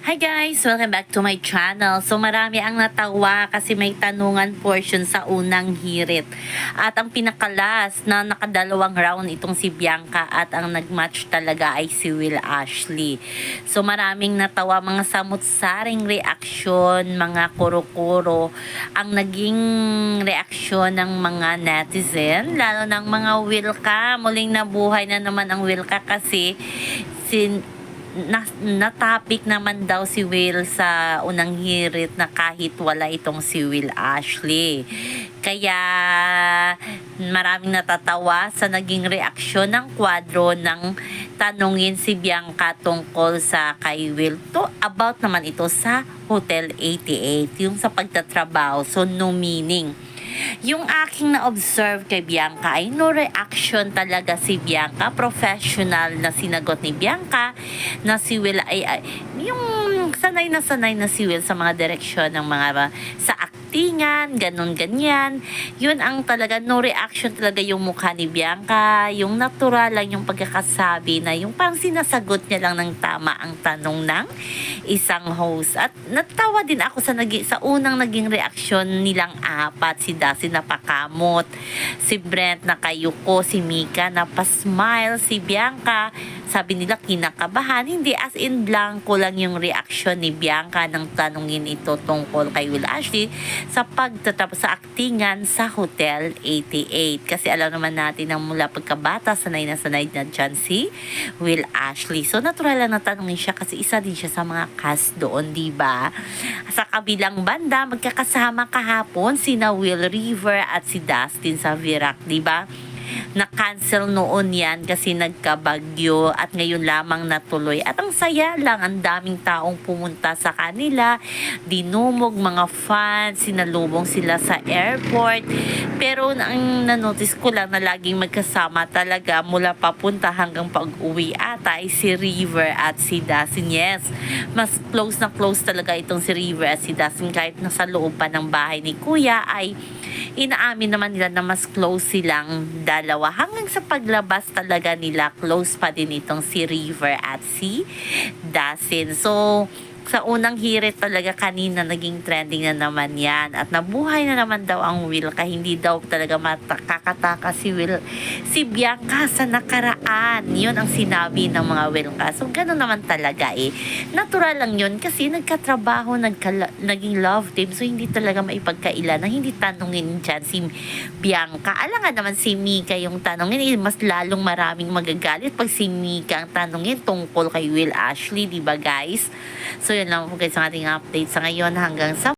Hi guys! Welcome back to my channel. So marami ang natawa kasi may tanungan portion sa unang hirit. At ang pinakalas na nakadalawang round itong si Bianca at ang nagmatch talaga ay si Will Ashley. So maraming natawa, mga samut-saring reaksyon, mga kuro-kuro ang naging reaksyon ng mga netizen, lalo ng mga Wilka. Muling nabuhay na naman ang Wilka kasi na-topic naman daw si Will sa unang hirit na kahit wala itong si Will Ashley. Kaya maraming natatawa sa naging reaksyon ng kwadro ng tanungin si Bianca tungkol sa kay Will. To about naman ito sa Hotel 88, yung sa pagtatrabaho. So no meaning. Yung aking na-observe kay Bianca ay no reaction talaga si Bianca. Professional na sinagot ni Bianca na si Will ay yung sanay na si Will sa mga direksyon ng mga sa actingan, ganun ganyan. Yun ang talaga, no reaction talaga yung mukha ni Bianca. Yung natural lang yung pagkakasabi na yung parang sinasagot niya lang ng tama ang tanong ng isang host. At natawa din ako sa unang naging reaksyon nilang apat. Si Dasi napakamot, si Brent nakayuko, si Mika napasmile, si Bianca sabi nila kinakabahan. Hindi, as in blanco lang yung reaksyon ni Bianca nang tanungin ito tungkol kay Will Ashley sa pagtatapos sa aktingan sa Hotel 88. Kasi alam naman natin na mula pagkabata sanay na dyan si Will Ashley. So natural lang na tanungin siya kasi isa din siya sa mga cast doon, diba? Sa kabilang banda, magkakasama kahapon sina Will River at si Dustin sa Virac, diba? Na-cancel noon yan kasi nagkabagyo at ngayon lamang natuloy. At ang saya lang, ang daming taong pumunta sa kanila, dinumog mga fans, sinalubong sila sa airport. Pero ang nanotice ko lang na laging magkasama talaga mula papunta hanggang pag-uwi ata ay si River at si Dustin. Yes, mas close na close talaga itong si River at si Dustin kahit nasa loob pa ng bahay ni Kuya ay inaamin naman nila na mas close silang dalawa. Hanggang sa paglabas talaga nila, close pa din itong si River at si Dustin. So, sa unang hirit talaga kanina naging trending na naman yan at nabuhay na naman daw ang Will kaya hindi daw talaga makakataka si Will si Bianca sa nakaraan. Yun ang sinabi ng mga Wilka. So gano'n naman talaga natural lang yun kasi nagkatrabaho, naging love team, so hindi talaga maipagkaila na hindi tanungin dyan si Bianca. Alam nga naman si Mika yung tanungin, mas lalong maraming magagalit pag si Mika ang tanungin tungkol kay Will Ashley, diba guys? So yun lang po guys ang ating update sa ngayon, hanggang sa